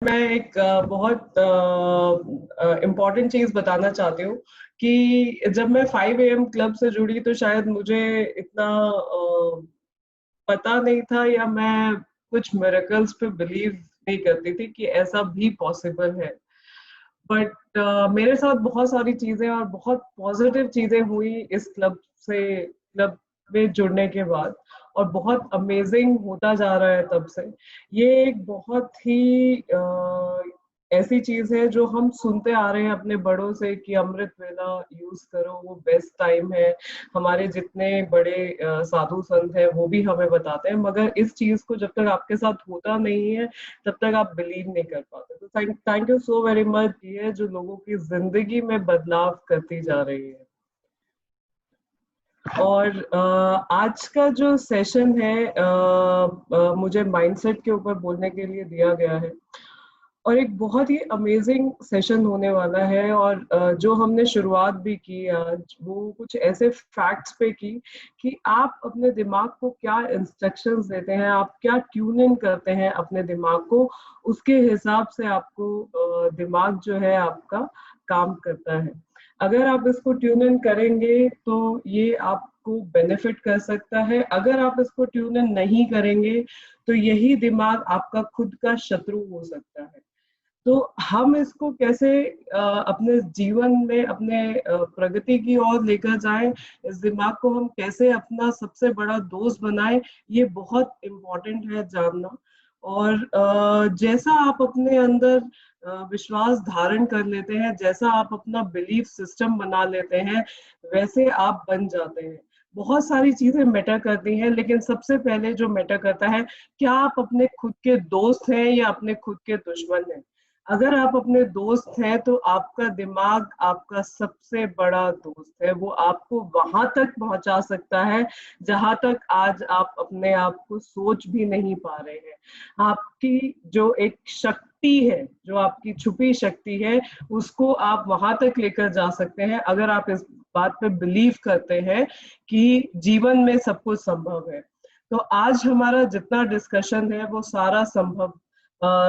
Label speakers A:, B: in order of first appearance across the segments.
A: मैं एक बहुत इम्पोर्टेंट चीज बताना चाहती हूँ कि जब मैं 5 AM क्लब से जुड़ी तो शायद मुझे इतना पता नहीं था, या मैं कुछ मिरेकल्स पे बिलीव नहीं करती थी कि ऐसा भी पॉसिबल है। बट मेरे साथ बहुत सारी चीजें और बहुत पॉजिटिव चीजें हुई इस क्लब में जुड़ने के बाद, और बहुत अमेजिंग होता जा रहा है तब से। ये एक बहुत ही ऐसी चीज है जो हम सुनते आ रहे हैं अपने बड़ों से कि अमृत वेला यूज करो, वो बेस्ट टाइम है। हमारे जितने बड़े साधु संत हैं वो भी हमें बताते हैं, मगर इस चीज को जब तक आपके साथ होता नहीं है तब तक आप बिलीव नहीं कर पाते। तो thank you so very much, ये जो लोगों की जिंदगी में बदलाव करती जा रही है। और आज का जो सेशन है, मुझे माइंडसेट के ऊपर बोलने के लिए दिया गया है, और एक बहुत ही अमेजिंग सेशन होने वाला है। और जो हमने शुरुआत भी की आज, वो कुछ ऐसे फैक्ट्स पे की कि आप अपने दिमाग को क्या इंस्ट्रक्शंस देते हैं, आप क्या ट्यून इन करते हैं अपने दिमाग को, उसके हिसाब से आपको दिमाग जो है आपका काम करता है। अगर आप इसको ट्यून इन करेंगे तो ये आपको बेनिफिट कर सकता है। अगर आप इसको ट्यून इन नहीं करेंगे तो यही दिमाग आपका खुद का शत्रु हो सकता है। तो हम इसको कैसे अपने जीवन में अपने प्रगति की ओर लेकर जाएं, इस दिमाग को हम कैसे अपना सबसे बड़ा दोस्त बनाएं, ये बहुत इम्पोर्टेंट है जानना। और जैसा आप अपने अंदर विश्वास धारण कर लेते हैं, जैसा आप अपना बिलीफ सिस्टम बना लेते हैं, वैसे आप बन जाते हैं। बहुत सारी चीजें मैटर करती हैं, लेकिन सबसे पहले जो मैटर करता है, क्या आप अपने खुद के दोस्त हैं या अपने खुद के दुश्मन हैं। अगर आप अपने दोस्त हैं तो आपका दिमाग आपका सबसे बड़ा दोस्त है, वो आपको वहां तक पहुंचा सकता है जहां तक आज आप अपने आप को सोच भी नहीं पा रहे हैं। आपकी जो एक शक्ति है, जो आपकी छुपी शक्ति है, उसको आप वहां तक लेकर जा सकते हैं अगर आप इस बात पे बिलीव करते हैं कि जीवन में सब कुछ संभव है। तो आज हमारा जितना डिस्कशन है वो सारा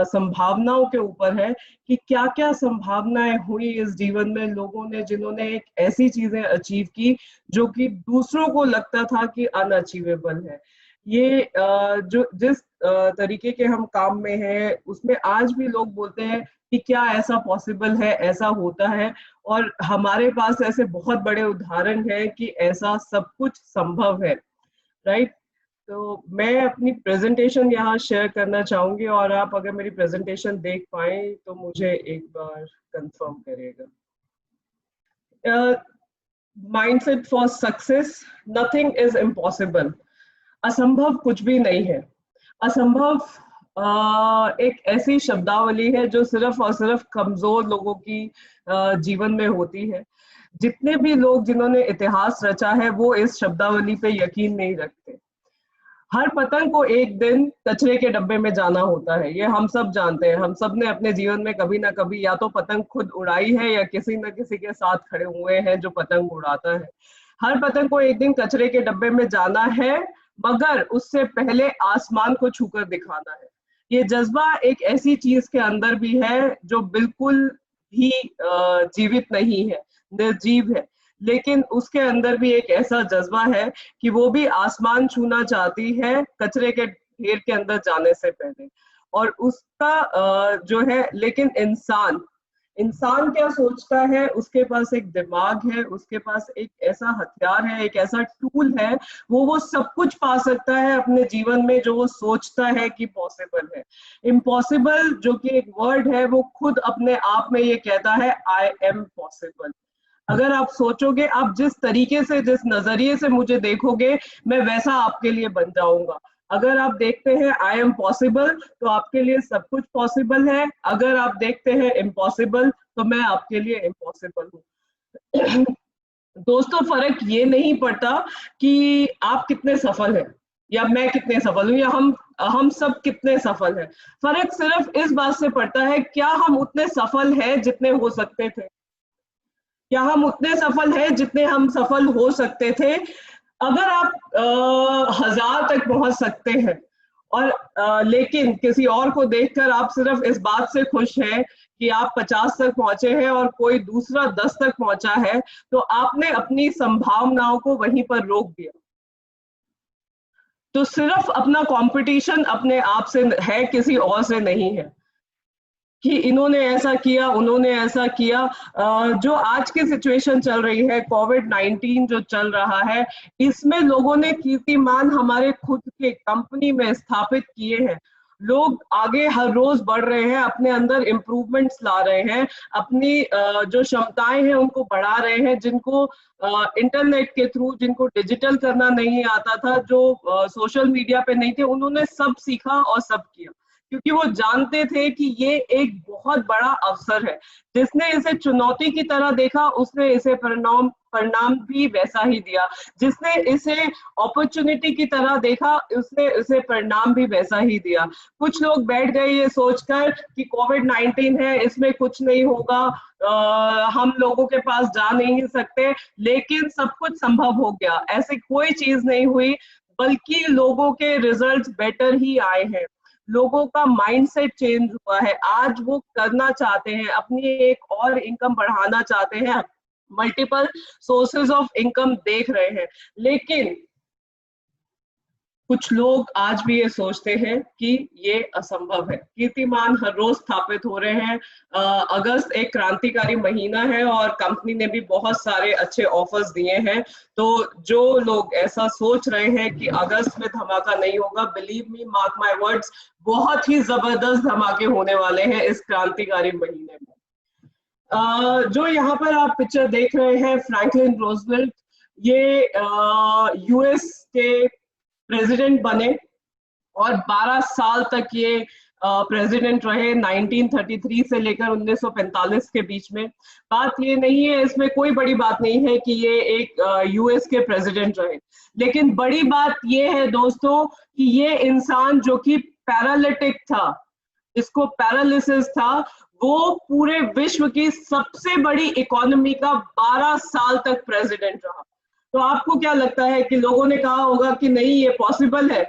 A: संभावनाओं के ऊपर है कि क्या क्या संभावनाएं हुई इस जीवन में लोगों ने, जिन्होंने एक ऐसी चीजें अचीव की जो कि दूसरों को लगता था कि अनअचीवेबल है। ये जो जिस तरीके के हम काम में हैं उसमें आज भी लोग बोलते हैं कि क्या ऐसा पॉसिबल है, ऐसा होता है। और हमारे पास ऐसे बहुत बड़े उदाहरण है कि ऐसा सब कुछ संभव है, राइट। तो मैं अपनी प्रेजेंटेशन यहाँ शेयर करना चाहूंगी, और आप अगर मेरी प्रेजेंटेशन देख पाए तो मुझे एक बार कंफर्म करिएगा। Mindset for success, nothing is impossible. असंभव कुछ भी नहीं है। असंभव एक ऐसी शब्दावली है जो सिर्फ और सिर्फ कमजोर लोगों की जीवन में होती है। जितने भी लोग जिन्होंने इतिहास रचा है वो इस शब्दावली पे यकीन नहीं रखते। हर पतंग को एक दिन कचरे के डब्बे में जाना होता है, ये हम सब जानते हैं। हम सब ने अपने जीवन में कभी ना कभी या तो पतंग खुद उड़ाई है या किसी न किसी के साथ खड़े हुए हैं जो पतंग उड़ाता है। हर पतंग को एक दिन कचरे के डब्बे में जाना है, मगर उससे पहले आसमान को छूकर दिखाना है। ये जज्बा एक ऐसी चीज के अंदर भी है जो बिल्कुल भी जीवित नहीं है, निर्जीव है, लेकिन उसके अंदर भी एक ऐसा जज्बा है कि वो भी आसमान छूना चाहती है कचरे के ढेर के अंदर जाने से पहले। और उसका जो है, लेकिन इंसान इंसान क्या सोचता है, उसके पास एक दिमाग है, उसके पास एक ऐसा हथियार है, एक ऐसा टूल है, वो सब कुछ पा सकता है अपने जीवन में जो वो सोचता है कि पॉसिबल है। इम्पॉसिबल जो कि एक वर्ड है, वो खुद अपने आप में ये कहता है आई एम पॉसिबल। अगर आप सोचोगे, आप जिस तरीके से, जिस नजरिए से मुझे देखोगे, मैं वैसा आपके लिए बन जाऊंगा। अगर आप देखते हैं आई एम पॉसिबल तो आपके लिए सब कुछ पॉसिबल है। अगर आप देखते हैं इम्पॉसिबल तो मैं आपके लिए इम्पॉसिबल हूँ। दोस्तों, फर्क ये नहीं पड़ता कि आप कितने सफल हैं, या मैं कितने सफल हूँ, या हम सब कितने सफल हैं। फर्क सिर्फ इस बात से पड़ता है, क्या हम उतने सफल हैं जितने हो सकते थे, क्या हम उतने सफल हैं जितने हम सफल हो सकते थे। अगर आप 1000 तक पहुंच सकते हैं और लेकिन किसी और को देखकर आप सिर्फ इस बात से खुश हैं कि आप 50 तक पहुंचे हैं और कोई दूसरा 10 तक पहुंचा है, तो आपने अपनी संभावनाओं को वहीं पर रोक दिया। तो सिर्फ अपना कंपटीशन अपने आप से है, किसी और से नहीं है कि इन्होंने ऐसा किया, उन्होंने ऐसा किया। जो आज की सिचुएशन चल रही है, कोविड-19 जो चल रहा है, इसमें लोगों ने कीर्तिमान हमारे खुद के कंपनी में स्थापित किए हैं। लोग आगे हर रोज बढ़ रहे हैं, अपने अंदर इम्प्रूवमेंट्स ला रहे हैं, अपनी जो क्षमताएं हैं उनको बढ़ा रहे हैं। जिनको इंटरनेट के थ्रू, जिनको डिजिटल करना नहीं आता था, जो सोशल मीडिया पे नहीं थे, उन्होंने सब सीखा और सब किया, क्योंकि वो जानते थे कि ये एक बहुत बड़ा अवसर है। जिसने इसे चुनौती की तरह देखा, उसने इसे परिणाम भी वैसा ही दिया। जिसने इसे अपॉर्चुनिटी की तरह देखा, उसने इसे परिणाम भी वैसा ही दिया। कुछ लोग बैठ गए ये सोचकर कि कोविड-19 है, इसमें कुछ नहीं होगा, हम लोगों के पास जा नहीं सकते, लेकिन सब कुछ संभव हो गया। ऐसी कोई चीज नहीं हुई, बल्कि लोगों के रिजल्ट्स बेटर ही आए हैं। लोगों का माइंडसेट चेंज हुआ है। आज वो करना चाहते हैं, अपनी एक और इनकम बढ़ाना चाहते हैं, मल्टीपल सोर्सेज ऑफ इनकम देख रहे हैं। लेकिन कुछ लोग आज भी ये सोचते हैं कि ये असंभव है। कीर्तिमान हर रोज स्थापित हो रहे हैं। अगस्त एक क्रांतिकारी महीना है और कंपनी ने भी बहुत सारे अच्छे ऑफर्स दिए हैं। तो जो लोग ऐसा सोच रहे हैं कि अगस्त में धमाका नहीं होगा, believe me, mark my words, बहुत ही जबरदस्त धमाके होने वाले हैं इस क्रांतिकारी महीने में। जो यहाँ पर आप पिक्चर देख रहे हैं, फ्रैंकलिन रोजवेल्ट, ये यूएस के प्रेसिडेंट बने और 12 साल तक ये प्रेसिडेंट रहे, 1933 से लेकर 1945 के बीच में। बात ये नहीं है, इसमें कोई बड़ी बात नहीं है कि ये एक यूएस के प्रेसिडेंट रहे, लेकिन बड़ी बात ये है दोस्तों कि ये इंसान जो कि पैरालिटिक था, इसको पैरालिसिस था, वो पूरे विश्व की सबसे बड़ी इकोनॉमी का 12 साल तक प्रेसिडेंट रहा। तो आपको क्या लगता है कि लोगों ने कहा होगा कि नहीं ये पॉसिबल है?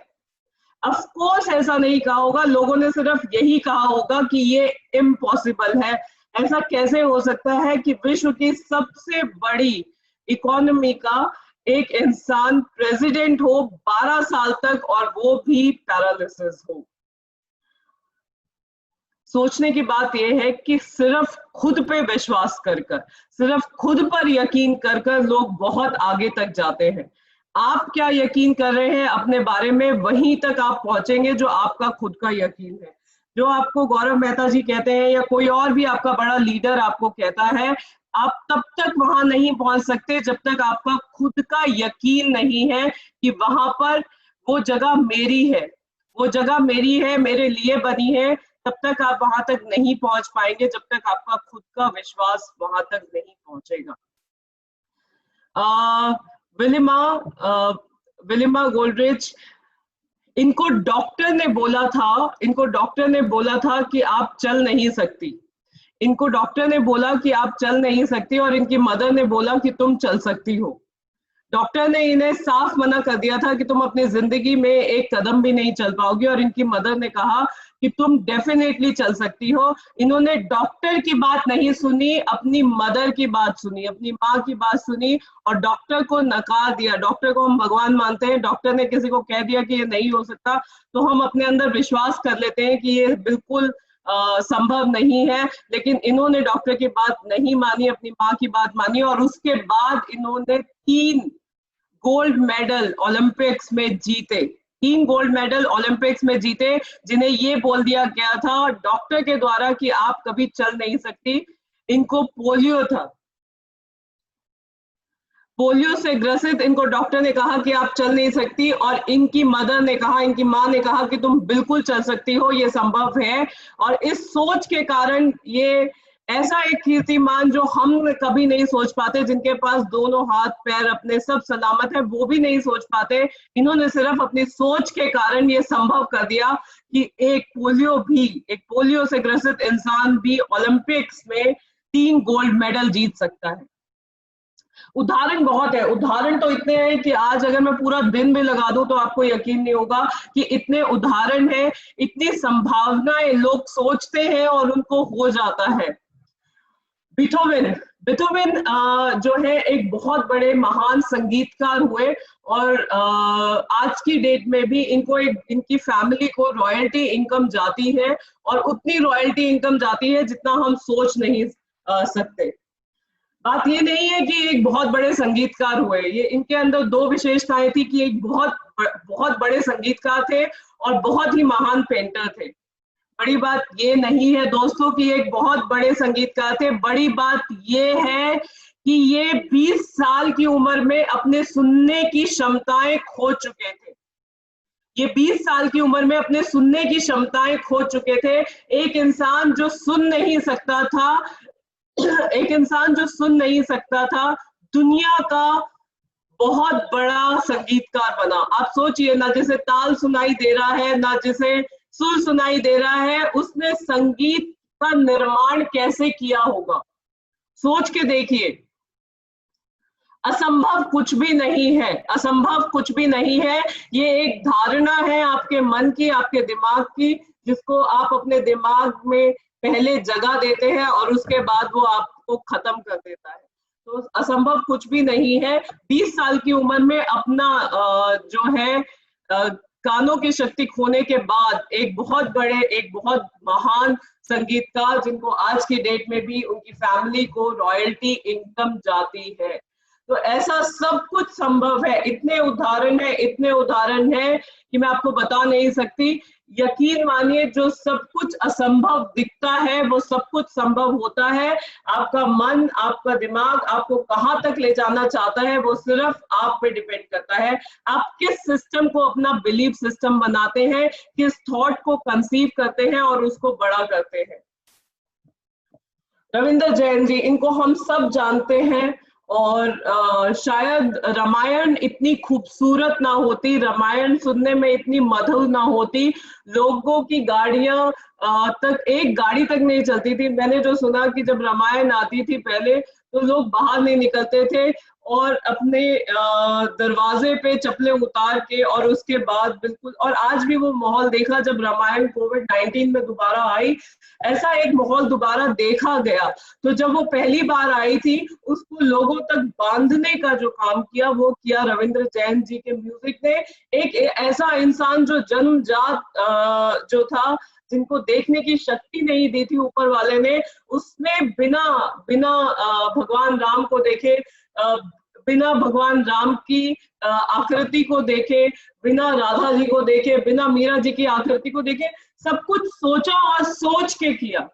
A: ऑफ कोर्स ऐसा नहीं कहा होगा। लोगों ने सिर्फ यही कहा होगा कि ये इम्पॉसिबल है। ऐसा कैसे हो सकता है कि विश्व की सबसे बड़ी इकोनॉमी का एक इंसान प्रेसिडेंट हो 12 साल तक, और वो भी पैरालिसिस हो। सोचने की बात यह है कि सिर्फ खुद पे विश्वास कर कर, सिर्फ खुद पर यकीन कर कर लोग बहुत आगे तक जाते हैं। आप क्या यकीन कर रहे हैं अपने बारे में, वहीं तक आप पहुंचेंगे जो आपका खुद का यकीन है। जो आपको गौरव मेहता जी कहते हैं या कोई और भी आपका बड़ा लीडर आपको कहता है, आप तब तक वहां नहीं पहुंच सकते जब तक आपका खुद का यकीन नहीं है कि वहां पर वो जगह मेरी है, वो जगह मेरी है, मेरे लिए बनी है। तब तक आप वहां तक नहीं पहुंच पाएंगे जब तक आपका खुद का विश्वास वहां तक नहीं पहुंचेगा। विलिमा गोल्डरिच, इनको डॉक्टर ने बोला था कि आप चल नहीं सकती। इनको डॉक्टर ने बोला कि आप चल नहीं सकती, और इनकी मदर ने बोला कि तुम चल सकती हो। डॉक्टर ने इन्हें साफ मना कर दिया था कि तुम अपनी जिंदगी में एक कदम भी नहीं चल पाओगी, और इनकी मदर ने कहा कि तुम डेफिनेटली चल सकती हो। इन्होंने डॉक्टर की बात नहीं सुनी, अपनी मदर की बात सुनी, अपनी माँ की बात सुनी, और डॉक्टर को नकार दिया। डॉक्टर को हम भगवान मानते हैं। डॉक्टर ने किसी को कह दिया कि ये नहीं हो सकता, तो हम अपने अंदर विश्वास कर लेते हैं कि ये बिल्कुल संभव नहीं है। लेकिन इन्होंने डॉक्टर की बात नहीं मानी, अपनी माँ की बात मानी, और उसके बाद इन्होंने 3 गोल्ड मेडल ओलंपिक्स में जीते। 3 गोल्ड मेडल ओलंपिक्स में जीते, जिन्हें ये बोल दिया गया था डॉक्टर के द्वारा कि आप कभी चल नहीं सकती। इनको पोलियो था, पोलियो से ग्रसित इनको डॉक्टर ने कहा कि आप चल नहीं सकती, और इनकी मदर ने कहा, इनकी माँ ने कहा कि तुम बिल्कुल चल सकती हो, ये संभव है। और इस सोच के कारण ये ऐसा एक कीर्तिमान जो हम कभी नहीं सोच पाते, जिनके पास दोनों हाथ पैर अपने सब सलामत है, वो भी नहीं सोच पाते। इन्होंने सिर्फ अपनी सोच के कारण ये संभव कर दिया कि एक पोलियो से ग्रसित इंसान भी ओलंपिक्स में 3 गोल्ड मेडल जीत सकता है। उदाहरण बहुत है, उदाहरण तो इतने हैं कि आज अगर मैं पूरा दिन भी लगा दूं तो आपको यकीन नहीं होगा कि इतने उदाहरण हैं, इतनी संभावनाएं लोग सोचते हैं और उनको हो जाता है। बीथोवन, बीथोवन जो है एक बहुत बड़े महान संगीतकार हुए और आज की डेट में भी इनको इनकी फैमिली को रॉयल्टी इनकम जाती है और उतनी रॉयल्टी इनकम जाती है जितना हम सोच नहीं सकते। बात ये नहीं है कि एक बहुत बड़े संगीतकार हुए, ये इनके अंदर दो विशेषताएं थी कि एक बहुत बड़े संगीतकार थे और बहुत ही महान पेंटर थे। बड़ी बात ये नहीं है दोस्तों कि एक बहुत बड़े संगीतकार थे, बड़ी बात ये है कि ये 20 साल की उम्र में अपने सुनने की क्षमताएं खो चुके थे। ये 20 साल की उम्र में अपने सुनने की क्षमताएं खो चुके थे। एक इंसान जो सुन नहीं सकता था, एक इंसान जो सुन नहीं सकता था, दुनिया का बहुत बड़ा संगीतकार बना। आप सोचिए, ना जिसे ताल सुनाई दे रहा है, ना जिसे सुर सुनाई दे रहा है, उसने संगीत का निर्माण कैसे किया होगा, सोच के देखिए। असंभव कुछ भी नहीं है, असंभव कुछ भी नहीं है। ये एक धारणा है आपके मन की, आपके दिमाग की, जिसको आप अपने दिमाग में पहले जगह देते हैं और उसके बाद वो आपको खत्म कर देता है। तो असंभव कुछ भी नहीं है। 20 साल की उम्र में अपना जो है कानों की शक्ति खोने के बाद एक बहुत महान संगीतकार, जिनको आज की डेट में भी उनकी फैमिली को रॉयल्टी इनकम जाती है। तो ऐसा सब कुछ संभव है। इतने उदाहरण है कि मैं आपको बता नहीं सकती। यकीन मानिए, जो सब कुछ असंभव दिखता है वो सब कुछ संभव होता है। आपका मन, आपका दिमाग आपको कहाँ तक ले जाना चाहता है वो सिर्फ आप पे डिपेंड करता है। आप किस सिस्टम को अपना बिलीफ सिस्टम बनाते हैं, किस थॉट को कंसीव करते हैं और उसको बड़ा करते हैं। रविंद्र जैन जी, इनको हम सब जानते हैं और शायद रामायण इतनी खूबसूरत ना होती, रामायण सुनने में इतनी मधुर ना होती, लोगों की गाड़ियां तक, एक गाड़ी तक नहीं चलती थी। मैंने जो सुना कि जब रामायण आती थी पहले तो लोग बाहर नहीं निकलते थे और अपने दरवाजे पे चप्पलें उतार के, और उसके बाद बिल्कुल, और आज भी वो माहौल देखा जब रामायण कोविड-19 में दोबारा आई, ऐसा एक माहौल दोबारा देखा गया। तो जब वो पहली बार आई थी, उसको लोगों तक बांधने का जो काम किया वो किया रविंद्र जैन जी के म्यूजिक ने। एक ऐसा इंसान जो जन्मजात जो था, जिनको देखने की शक्ति नहीं दी थी ऊपर वाले ने, उसने बिना भगवान राम को देखे, बिना भगवान राम की आकृति को देखे, बिना राधा जी को देखे, बिना मीरा जी की आकृति को देखे, सब कुछ सोचा और सोच के किया।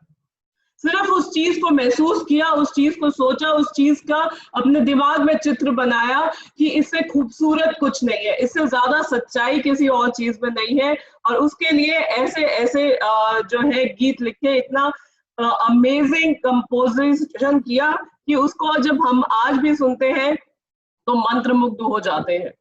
A: सिर्फ उस चीज को महसूस किया, उस चीज को सोचा, उस चीज का अपने दिमाग में चित्र बनाया कि इससे खूबसूरत कुछ नहीं है, इससे ज्यादा सच्चाई किसी और चीज में नहीं है। और उसके लिए ऐसे जो है गीत लिखे, इतना अमेजिंग कंपोजिशन किया कि उसको जब हम आज भी सुनते हैं तो मंत्रमुग्ध हो जाते हैं।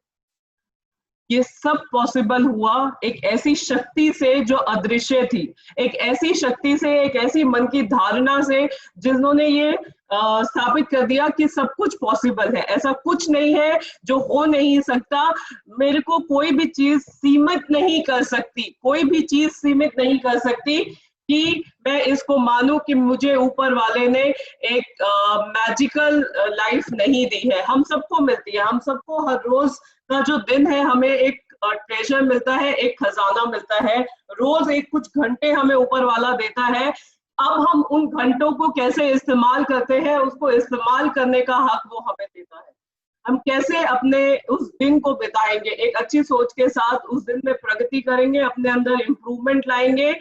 A: ये सब पॉसिबल हुआ एक ऐसी शक्ति से जो अदृश्य थी, एक ऐसी शक्ति से, एक ऐसी मन की धारणा से, जिन्होंने ये स्थापित कर दिया कि सब कुछ पॉसिबल है। ऐसा कुछ नहीं है जो हो नहीं सकता। मेरे को कोई भी चीज सीमित नहीं कर सकती, कोई भी चीज सीमित नहीं कर सकती कि मैं इसको मानूं कि मुझे ऊपर वाले ने एक मैजिकल लाइफ नहीं दी है। हम सबको मिलती है, हम सबको हर रोज का जो दिन है हमें एक ट्रेजर मिलता है, एक खजाना मिलता है। रोज एक कुछ घंटे हमें ऊपर वाला देता है। अब हम उन घंटों को कैसे इस्तेमाल करते हैं, उसको इस्तेमाल करने का हक वो हमें देता है। हम कैसे अपने उस दिन को बिताएंगे, एक अच्छी सोच के साथ उस दिन में प्रगति करेंगे, अपने अंदर इंप्रूवमेंट लाएंगे,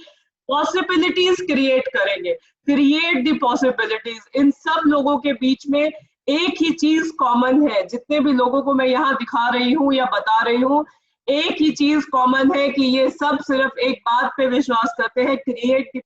A: पॉसिबिलिटीज क्रिएट करेंगे। Create the possibilities. इन सब लोगों के बीच में एक ही चीज कॉमन है, जितने भी लोगों को मैं यहाँ दिखा रही हूँ या बता रही हूँ, एक ही चीज कॉमन है कि ये सब सिर्फ एक बात पे विश्वास करते हैं, क्रिएट द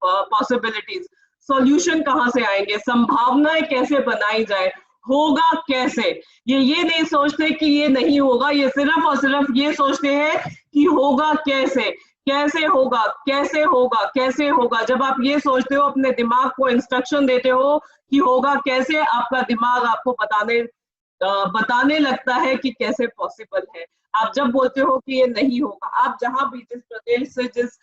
A: पॉसिबिलिटीज। सॉल्यूशन कहाँ से आएंगे, संभावनाएं कैसे बनाई जाए, होगा कैसे। ये नहीं सोचते कि ये नहीं होगा, ये सिर्फ और सिर्फ ये सोचते हैं कि होगा कैसे, कैसे होगा, कैसे होगा, कैसे होगा। जब आप ये सोचते हो, अपने दिमाग को इंस्ट्रक्शन देते हो कि होगा कैसे, आपका दिमाग आपको बताने बताने लगता है कि कैसे पॉसिबल है। आप जब बोलते हो कि ये नहीं होगा, आप जहां भी, जिस प्रदेश से, जिस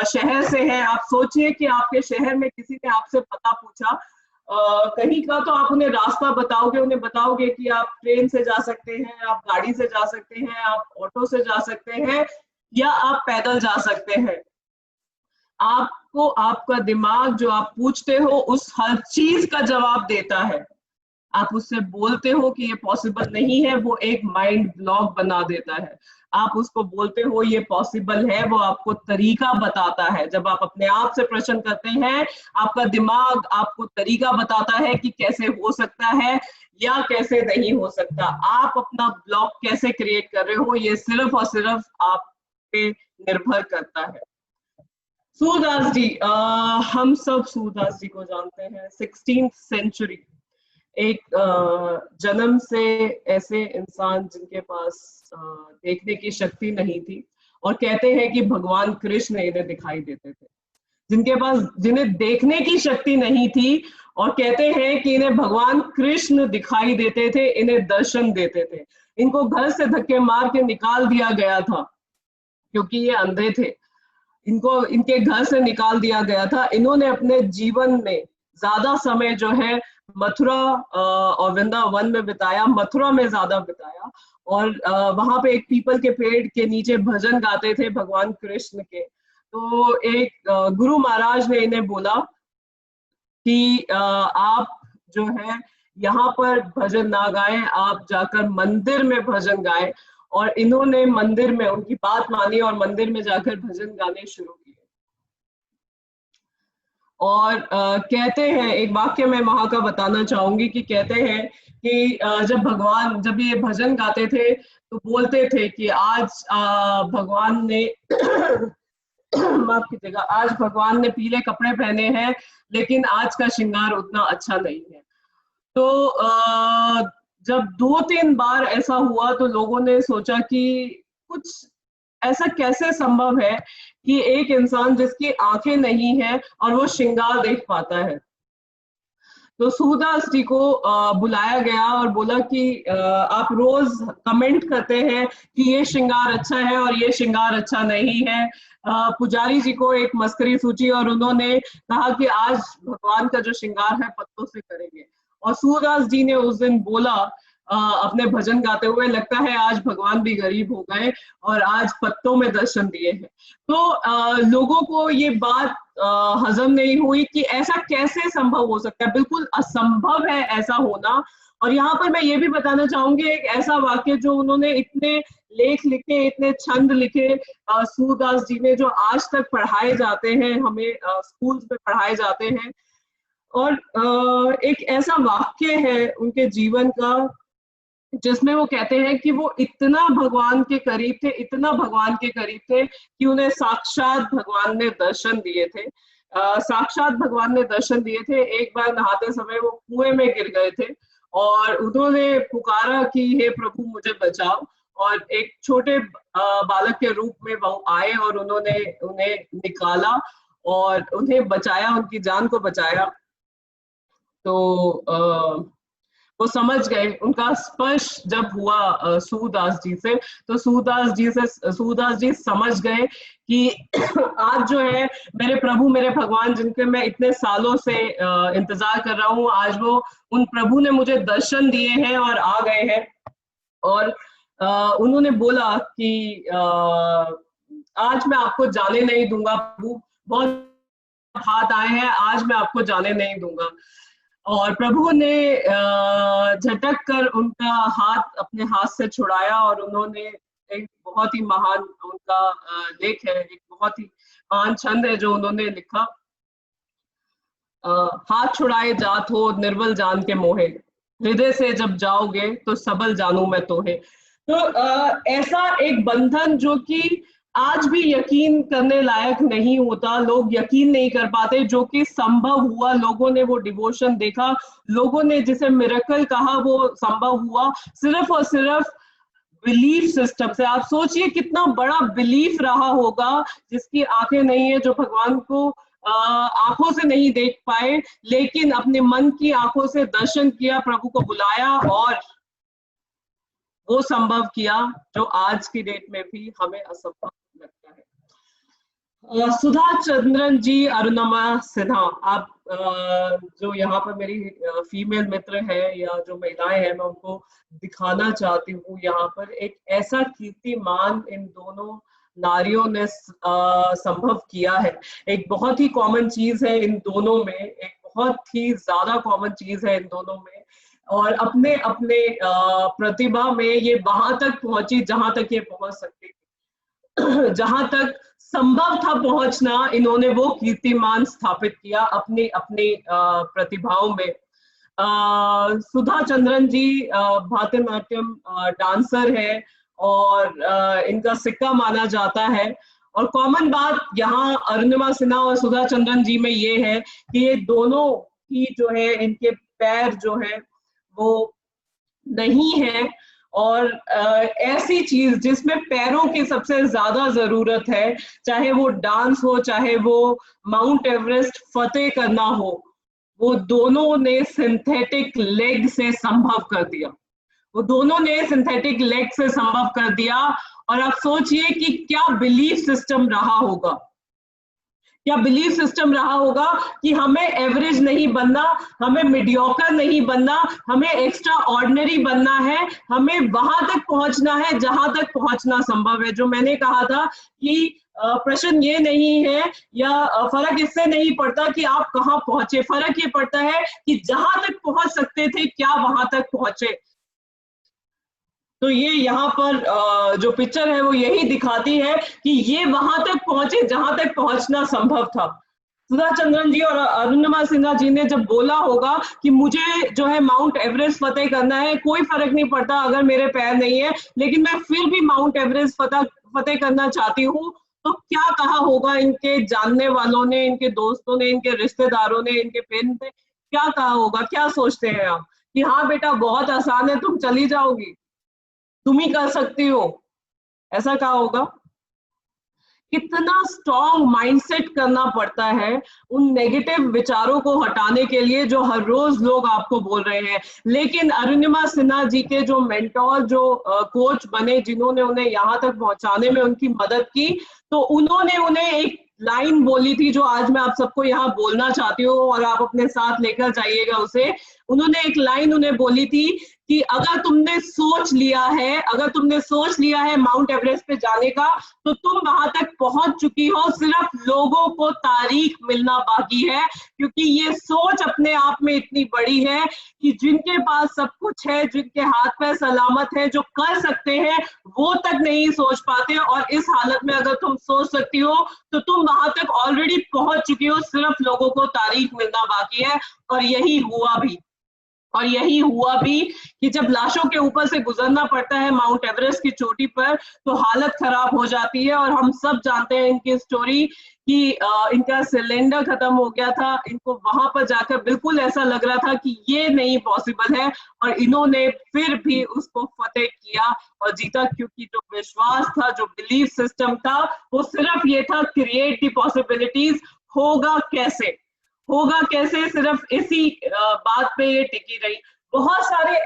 A: शहर से हैं, आप सोचिए कि आपके शहर में किसी ने आपसे पता पूछा कहीं का, तो आप उन्हें रास्ता बताओगे, उन्हें बताओगे कि आप ट्रेन से जा सकते हैं, आप गाड़ी से जा सकते हैं, आप ऑटो से जा सकते हैं, या आप पैदल जा सकते हैं। आपको आपका दिमाग जो आप पूछते हो उस हर चीज का जवाब देता है। आप उससे बोलते हो कि ये पॉसिबल नहीं है, वो एक माइंड ब्लॉक बना देता है। आप उसको बोलते हो ये पॉसिबल है, वो आपको तरीका बताता है। जब आप अपने आप से प्रश्न करते हैं, आपका दिमाग आपको तरीका बताता है कि कैसे हो सकता है या कैसे नहीं हो सकता। आप अपना ब्लॉक कैसे क्रिएट कर रहे हो, ये सिर्फ और सिर्फ आप पे निर्भर करता है। सूरदास जी, हम सब सूरदास जी को जानते हैं। 16th सेंचुरी, एक जन्म से ऐसे इंसान जिनके पास देखने की शक्ति नहीं थी, और कहते हैं कि भगवान कृष्ण इन्हें दिखाई देते थे। जिनके पास, जिन्हें देखने की शक्ति नहीं थी, और कहते हैं कि इन्हें भगवान कृष्ण दिखाई देते थे, इन्हें दर्शन देते थे। इनको घर से धक्के मार के निकाल दिया गया था क्योंकि ये अंधे थे। इनको इनके घर से निकाल दिया गया था। इन्होंने अपने जीवन में ज्यादा समय जो है मथुरा और वृंदावन में बिताया, मथुरा में ज्यादा बिताया, और वहां पे एक पीपल के पेड़ के नीचे भजन गाते थे भगवान कृष्ण के। तो एक गुरु महाराज ने इन्हें बोला कि आप जो है यहाँ पर भजन ना गाएं, आप जाकर मंदिर में भजन गाएं। और इन्होंने मंदिर में उनकी बात मानी और मंदिर में जाकर भजन गाने शुरू किए। और कहते हैं, एक वाक्य मैं वहां का बताना चाहूंगी कि कहते हैं कि जब ये भजन गाते थे तो बोलते थे कि आज भगवान ने माफ कीजिएगा, आज भगवान ने पीले कपड़े पहने हैं, लेकिन आज का श्रृंगार उतना अच्छा नहीं है। तो जब 2-3 बार ऐसा हुआ तो लोगों ने सोचा कि कुछ ऐसा कैसे संभव है कि एक इंसान जिसकी आंखें नहीं है और वो श्रृंगार देख पाता है। तो सूरदास जी को बुलाया गया और बोला कि आप रोज कमेंट करते हैं कि ये श्रृंगार अच्छा है और ये श्रृंगार अच्छा नहीं है। पुजारी जी को एक मस्करी सूची, और उन्होंने कहा कि आज भगवान का जो श्रृंगार है पत्तों से करेंगे। और सूरदास जी ने उस दिन बोला अपने भजन गाते हुए, लगता है आज भगवान भी गरीब हो गए और आज पत्तों में दर्शन दिए हैं। तो लोगों को ये बात हजम नहीं हुई कि ऐसा कैसे संभव हो सकता है, बिल्कुल असंभव है ऐसा होना। और यहाँ पर मैं ये भी बताना चाहूंगी एक ऐसा वाक्य जो उन्होंने, इतने लेख लिखे, इतने छंद लिखे सूरदास जी ने, जो आज तक पढ़ाए जाते हैं, हमें स्कूल्स में पढ़ाए जाते हैं। और एक ऐसा वाक्य है उनके जीवन का जिसमें वो कहते हैं कि वो इतना भगवान के करीब थे, इतना भगवान के करीब थे कि उन्हें साक्षात भगवान ने दर्शन दिए थे। साक्षात भगवान ने दर्शन दिए थे। एक बार नहाते समय वो कुएं में गिर गए थे और उन्होंने पुकारा कि हे प्रभु मुझे बचाओ, और एक छोटे बालक के रूप में वो आए और उन्होंने उन्हें निकाला और उन्हें बचाया, उनकी जान को बचाया। तो वो समझ गए, उनका स्पर्श जब हुआ सूरदास जी से, तो सूरदास जी समझ गए कि आज जो है मेरे प्रभु, मेरे भगवान, जिनके मैं इतने सालों से इंतजार कर रहा हूँ, आज वो, उन प्रभु ने मुझे दर्शन दिए हैं और आ गए हैं। और उन्होंने बोला कि आज मैं आपको जाने नहीं दूंगा प्रभु, बहुत हाथ आए हैं, आज मैं आपको जाने नहीं दूंगा। और प्रभु ने झटक कर उनका हाथ अपने हाथ से छुड़ाया और उन्होंने एक बहुत ही महान, उनका लेख है, एक बहुत ही महान छंद है जो उन्होंने लिखा, हाथ छुड़ाए जात हो निर्बल जान के मोहे, हृदय से जब जाओगे तो सबल जानू मैं तोहे। तो ऐसा एक बंधन जो कि आज भी यकीन करने लायक नहीं होता, लोग यकीन नहीं कर पाते, जो कि संभव हुआ। लोगों ने वो डिवोशन देखा, लोगों ने जिसे मिरेकल कहा वो संभव हुआ सिर्फ और सिर्फ बिलीफ सिस्टम से। आप सोचिए कितना बड़ा बिलीफ रहा होगा, जिसकी आंखें नहीं है, जो भगवान को आंखों से नहीं देख पाए, लेकिन अपने मन की आंखों से दर्शन किया, प्रभु को बुलाया और वो संभव किया जो आज की डेट में भी हमें असंभव लगता है। सुधा चंद्रन जी, अरुणिमा सिन्हा, आप जो यहाँ पर मेरी फीमेल मित्र है या जो महिलाएं हैं, मैं उनको दिखाना चाहती हूँ यहाँ पर एक ऐसा कीर्तिमान इन दोनों नारियों ने संभव किया है। एक बहुत ही कॉमन चीज है इन दोनों में, एक बहुत ही ज्यादा कॉमन चीज है इन दोनों में, और अपने अपने प्रतिभा में ये वहां तक पहुंची जहां तक ये पहुंच सकती थी। जहां तक संभव था पहुंचना, इन्होंने वो कीर्तिमान स्थापित किया अपनी अपनी प्रतिभाओं में। सुधा चंद्रन जी भरतनाट्यम डांसर है और इनका सिक्का माना जाता है। और कॉमन बात यहाँ अरुणिमा सिन्हा और सुधा चंद्रन जी में ये है कि ये दोनों ही जो है, इनके पैर जो है वो नहीं है, और ऐसी चीज जिसमें पैरों की सबसे ज्यादा जरूरत है, चाहे वो डांस हो, चाहे वो माउंट एवरेस्ट फतेह करना हो, वो दोनों ने सिंथेटिक लेग से संभव कर दिया। वो दोनों ने सिंथेटिक लेग से संभव कर दिया। और आप सोचिए कि क्या बिलीफ सिस्टम रहा होगा, क्या बिलीफ सिस्टम रहा होगा कि हमें एवरेज नहीं बनना, हमें मीडियोकर नहीं बनना, हमें एक्स्ट्रा ऑर्डिनरी बनना है, हमें वहां तक पहुंचना है जहां तक पहुंचना संभव है। जो मैंने कहा था कि प्रश्न ये नहीं है या फर्क इससे नहीं पड़ता कि आप कहां पहुंचे, फर्क ये पड़ता है कि जहां तक पहुंच सकते थे क्या वहां तक पहुंचे। तो ये यहाँ पर जो पिक्चर है वो यही दिखाती है कि ये वहां तक पहुंचे जहां तक पहुंचना संभव था। सुधा चंद्रन जी और अरुणिमा सिन्हा जी ने जब बोला होगा कि मुझे जो है माउंट एवरेस्ट फतेह करना है, कोई फर्क नहीं पड़ता अगर मेरे पैर नहीं है, लेकिन मैं फिर भी माउंट एवरेस्ट फतेह करना चाहती हूँ, तो क्या कहा होगा इनके जानने वालों ने, इनके दोस्तों ने, इनके रिश्तेदारों ने, इनके पेरेंट्स ने क्या कहा होगा? क्या सोचते हैं आप कि हाँ बेटा बहुत आसान है, तुम चली जाओगी, तुम ही कर सकती हो, ऐसा कहा होगा? कितना स्ट्रॉन्ग माइंडसेट करना पड़ता है उन नेगेटिव विचारों को हटाने के लिए जो हर रोज लोग आपको बोल रहे हैं। लेकिन अरुणिमा सिन्हा जी के जो मेंटोर, जो कोच बने, जिन्होंने उन्हें यहाँ तक पहुंचाने में उनकी मदद की, तो उन्होंने उन्हें एक लाइन बोली थी जो आज मैं आप सबको यहाँ बोलना चाहती हूँ और आप अपने साथ लेकर जाइएगा उसे। उन्होंने एक लाइन उन्हें बोली थी कि अगर तुमने सोच लिया है, अगर तुमने सोच लिया है माउंट एवरेस्ट पे जाने का, तो तुम वहां तक पहुंच चुकी हो, सिर्फ लोगों को तारीख मिलना बाकी है। क्योंकि ये सोच अपने आप में इतनी बड़ी है कि जिनके पास सब कुछ है, जिनके हाथ पैर सलामत है, जो कर सकते हैं, वो तक नहीं सोच पाते। और इस हालत में अगर तुम सोच सकती हो तो तुम वहां तक ऑलरेडी पहुंच चुकी हो, सिर्फ लोगों को तारीख मिलना बाकी है। और यही हुआ भी। और यही हुआ भी कि जब लाशों के ऊपर से गुजरना पड़ता है माउंट एवरेस्ट की चोटी पर, तो हालत खराब हो जाती है। और हम सब जानते हैं इनकी स्टोरी कि इनका सिलेंडर खत्म हो गया था, इनको वहां पर जाकर बिल्कुल ऐसा लग रहा था कि ये नहीं पॉसिबल है, और इन्होंने फिर भी उसको फतेह किया और जीता। क्योंकि जो विश्वास था, जो बिलीफ सिस्टम था, वो सिर्फ ये था, क्रिएट द पॉसिबिलिटीज। होगा कैसे, होगा कैसे, सिर्फ इसी बात पे ये टिकी रही। बहुत सारे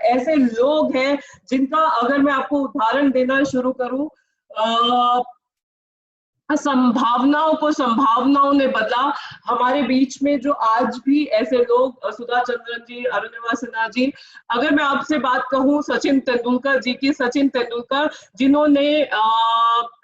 A: ऐसे लोग हैं जिनका अगर मैं आपको उदाहरण देना शुरू करूं, संभावनाओं को संभावनाओं ने बदला। हमारे बीच में जो आज भी ऐसे लोग, सुधा चंद्रन जी, अरुणिमा सिन्हा जी, अगर मैं आपसे बात कहूं सचिन तेंदुलकर जी की, सचिन तेंदुलकर जिन्होंने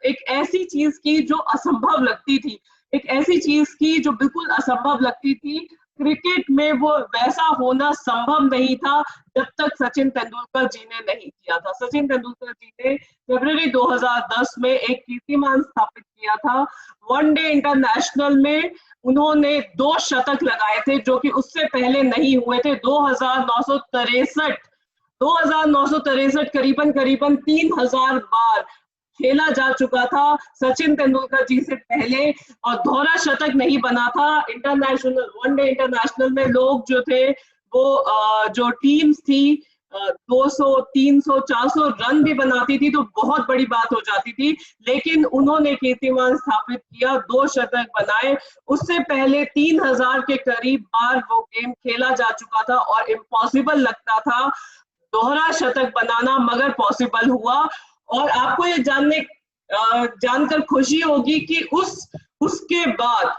A: एक ऐसी चीज की जो असंभव लगती थी, एक ऐसी चीज की जो बिल्कुल असंभव लगती थी। क्रिकेट में वो वैसा होना संभव नहीं था जब तक सचिन तेंदुलकर जी ने नहीं किया था। सचिन तेंदुलकर जी ने फरवरी 2010 में एक कीर्तिमान स्थापित किया था। वनडे इंटरनेशनल में उन्होंने 2 शतक लगाए थे जो कि उससे पहले नहीं हुए थे। 2963 करीबन 3000 बार खेला जा चुका था सचिन तेंदुलकर जी से पहले, और दोहरा शतक नहीं बना था। इंटरनेशनल, वनडे इंटरनेशनल में लोग जो थे वो जो टीम्स थी 200, 300, 400 रन भी बनाती थी तो बहुत बड़ी बात हो जाती थी। लेकिन उन्होंने कीर्तिमान स्थापित किया, 2 शतक बनाए। उससे पहले 3000 के करीब बार वो गेम खेला जा चुका था और इम्पॉसिबल लगता था। दोहरा शतक बनाना मगर पॉसिबल हुआ। और आपको ये जानकर खुशी होगी कि उसके बाद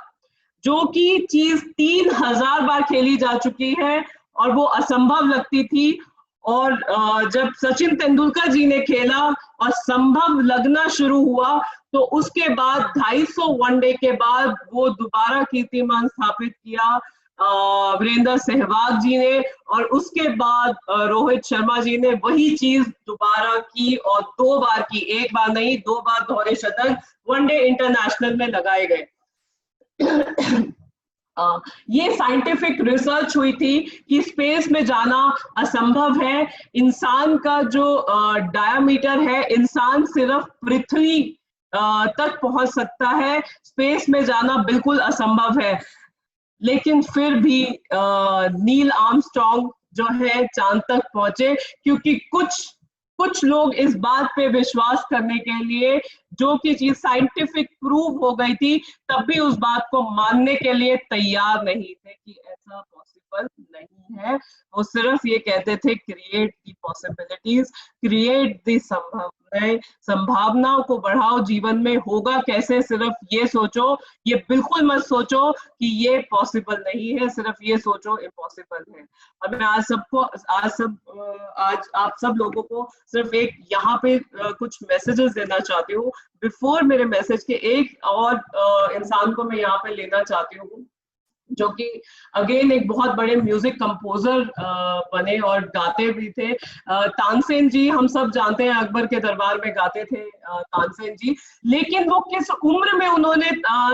A: जो कि चीज 3000 बार खेली जा चुकी है और वो असंभव लगती थी, और जब सचिन तेंदुलकर जी ने खेला और संभव लगना शुरू हुआ, तो उसके बाद 250 वनडे के बाद वो दोबारा कीर्तिमान स्थापित किया वीरेंद्र सहवाग जी ने, और उसके बाद रोहित शर्मा जी ने वही चीज दोबारा की और 2 बार की, 1 बार नहीं 2 बार दोहरे शतक वनडे इंटरनेशनल में लगाए गए। ये साइंटिफिक रिसर्च हुई थी कि स्पेस में जाना असंभव है। इंसान का जो डायमीटर है, इंसान सिर्फ पृथ्वी तक पहुंच सकता है, स्पेस में जाना बिल्कुल असंभव है। लेकिन फिर भी नील आर्मस्ट्रॉन्ग जो है चांद तक पहुंचे, क्योंकि कुछ लोग इस बात पे विश्वास करने के लिए, जो कि चीज साइंटिफिक प्रूव हो गई थी, तब भी उस बात को मानने के लिए तैयार नहीं थे कि ऐसा पॉसिबल नहीं है। वो सिर्फ ये कहते थे create the possibilities, create the संभावनाओं को बढ़ाओ। जीवन में होगा कैसे, सिर्फ ये सोचो, ये बिल्कुल मत सोचो कि ये पॉसिबल नहीं है, सिर्फ ये सोचो इम्पॉसिबल है। और मैं आज आप सब लोगों को सिर्फ एक यहाँ पे कुछ मैसेजेस देना चाहती हूँ। बिफोर मेरे मैसेज के एक और इंसान को मैं यहाँ पे लेना चाहती हूँ, जो कि अगेन एक बहुत बड़े म्यूजिक कंपोजर बने और गाते भी थे। तानसेन जी, हम सब जानते हैं अकबर के दरबार में गाते थे तानसेन जी, लेकिन वो किस उम्र में उन्होंने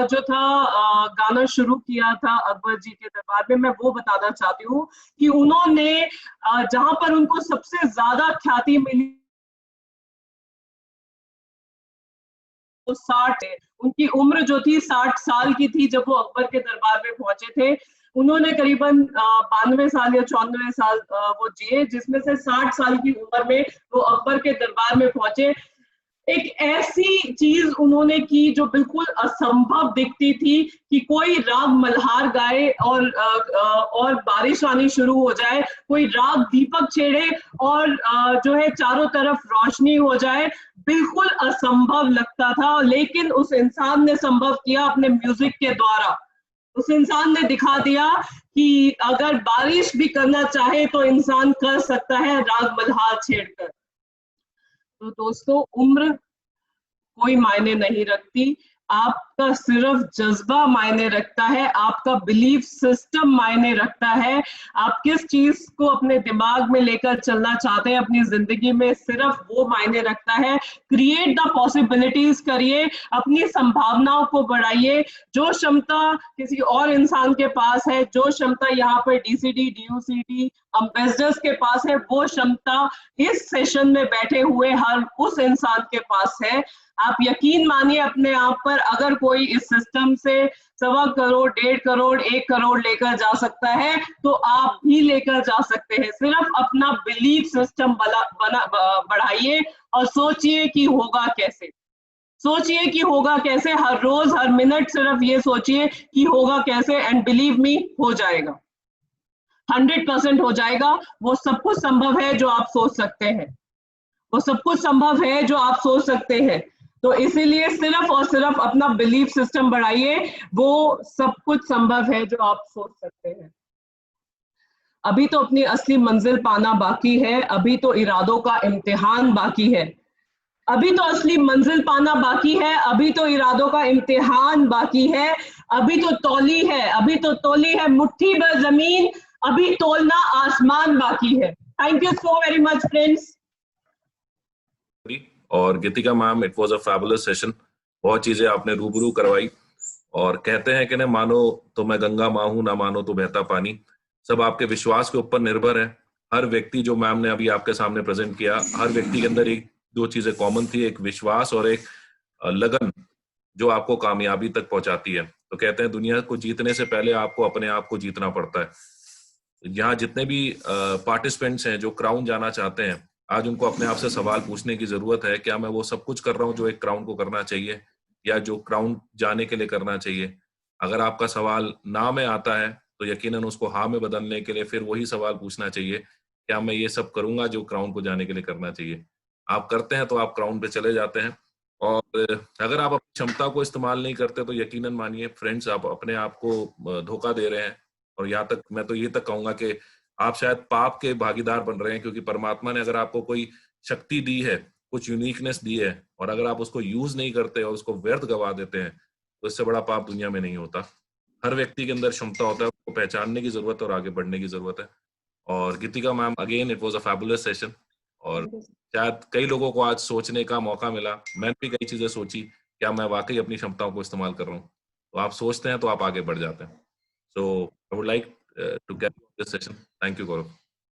A: जो था गाना शुरू किया था अकबर जी के दरबार में, मैं वो बताना चाहती हूँ कि उन्होंने जहां पर उनको सबसे ज्यादा ख्याति मिली 60, उनकी उम्र जो थी 60 साल की थी जब वो अकबर के दरबार में पहुंचे थे। उन्होंने करीबन 92 साल या 94 साल वो जिए, जिसमें से 60 साल की उम्र में वो अकबर के दरबार में पहुंचे। एक ऐसी चीज उन्होंने की जो बिल्कुल असंभव दिखती थी कि कोई राग मल्हार गाए और बारिश आनी शुरू हो जाए, कोई राग दीपक छेड़े और जो है चारों तरफ रोशनी हो जाए, बिल्कुल असंभव लगता था। लेकिन उस इंसान ने संभव किया अपने म्यूजिक के द्वारा। उस इंसान ने दिखा दिया कि अगर बारिश भी करना चाहे तो इंसान कर सकता है राग मल्हार छेड़कर। तो दोस्तों, उम्र कोई मायने नहीं रखती, आपका सिर्फ जज्बा मायने रखता है, आपका बिलीफ सिस्टम मायने रखता है। आप किस चीज को अपने दिमाग में लेकर चलना चाहते हैं अपनी जिंदगी में, सिर्फ वो मायने रखता है। क्रिएट द पॉसिबिलिटीज करिए, अपनी संभावनाओं को बढ़ाइए। जो क्षमता किसी और इंसान के पास है, जो क्षमता यहाँ पर डीसीडी डीयूसीडी एम्बेसडर्स के पास है, वो क्षमता इस सेशन में बैठे हुए हर उस इंसान के पास है। आप यकीन मानिए अपने आप पर, अगर कोई इस सिस्टम से 1.25 करोड़ 1.5 करोड़ 1 करोड़ लेकर जा सकता है, तो आप भी लेकर जा सकते हैं। सिर्फ अपना बिलीफ सिस्टम बढ़ाइए और सोचिए कि होगा कैसे, सोचिए कि होगा कैसे। हर रोज हर मिनट सिर्फ ये सोचिए कि होगा कैसे, एंड बिलीव मी, हो जाएगा, 100% हो जाएगा। वो सब कुछ संभव है जो आप सोच सकते हैं, वो सब कुछ संभव है जो आप सोच सकते हैं। तो इसीलिए सिर्फ और सिर्फ अपना बिलीफ सिस्टम बढ़ाइए, वो सब कुछ संभव है जो आप सोच सकते हैं। अभी तो अपनी असली मंजिल पाना बाकी है, अभी तो इरादों का इम्तिहान बाकी है। अभी तो असली मंजिल पाना बाकी है, अभी तो इरादों का इम्तिहान बाकी है। अभी तो तौली है मुट्ठी भर जमीन, अभी तोलना आसमान बाकी है। Thank you so very much friends.
B: और Geetika ma'am, it was a fabulous session. बहुत चीजें आपने रूबरू करवाई, और कहते हैं कि ना मानो तो मैं गंगा माँ हूं, ना मानो तो बहता पानी। सब आपके विश्वास के ऊपर निर्भर है। हर व्यक्ति जो मैम ने अभी आपके सामने प्रेजेंट किया, हर व्यक्ति के अंदर एक दो चीजें कॉमन थी, एक विश्वास और एक लगन, जो आपको कामयाबी तक पहुंचाती है। तो कहते हैं दुनिया को जीतने से पहले आपको अपने आप को जीतना पड़ता है। यहाँ जितने भी पार्टिसिपेंट्स हैं जो क्राउन जाना चाहते हैं, आज उनको अपने आप से सवाल पूछने की जरूरत है, क्या मैं वो सब कुछ कर रहा हूँ जो एक क्राउन को करना चाहिए, या जो क्राउन जाने के लिए करना चाहिए। अगर आपका सवाल ना में आता है तो यकीनन उसको हाँ में बदलने के लिए फिर वही सवाल पूछना चाहिए क्या मैं ये सब करूंगा जो क्राउन को जाने के लिए करना चाहिए? आप करते हैं तो आप क्राउन पे चले जाते हैं। और अगर आप अपनी क्षमता को इस्तेमाल नहीं करते तो यकीनन मानिए फ्रेंड्स, आप अपने आप को धोखा दे रहे हैं। और यहाँ तक मैं तो ये तक कहूंगा कि आप शायद पाप के भागीदार बन रहे हैं, क्योंकि परमात्मा ने अगर आपको कोई शक्ति दी है, कुछ यूनिकनेस दी है, और अगर आप उसको यूज नहीं करते और उसको व्यर्थ गवा देते हैं, तो इससे बड़ा पाप दुनिया में नहीं होता। हर व्यक्ति के अंदर क्षमता होता है, उसको पहचानने की जरूरत है और आगे बढ़ने की जरूरत है। और Geetika ma'am, again it was a fabulous session. और शायद कई लोगों को आज सोचने का मौका मिला, मैंने भी कई चीजें सोची, क्या मैं वाकई अपनी क्षमताओं को इस्तेमाल कर रहा हूँ? तो आप सोचते हैं तो आप आगे बढ़ जाते हैं। So I would like to get this session. Thank you Gaurav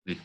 B: ji.